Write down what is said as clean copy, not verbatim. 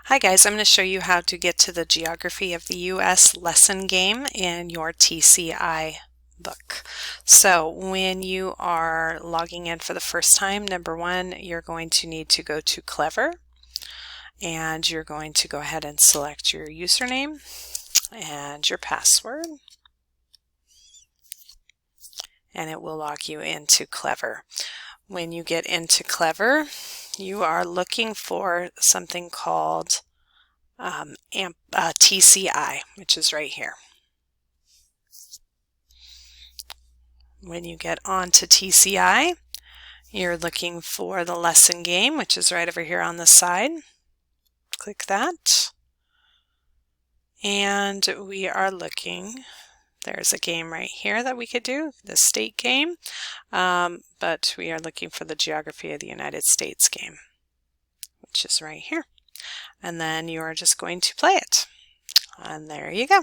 Hi guys, I'm going to show you how to get to the Geography of the U.S. lesson game in your TCI book. So when you are logging in for the first time, number one, you're going to need to go to Clever, and you're going to go ahead and select your username and your password, and it will log you into Clever. When you get into Clever, you are looking for something called TCI, which is right here. When you get onto TCI, you're looking for the lesson game, which is right over here on the side. Click that. And we are looking, there's a game right here that we could do, the state game, but we are looking for the Geography of the United States game, which is right here. And then you are just going to play it. And there you go.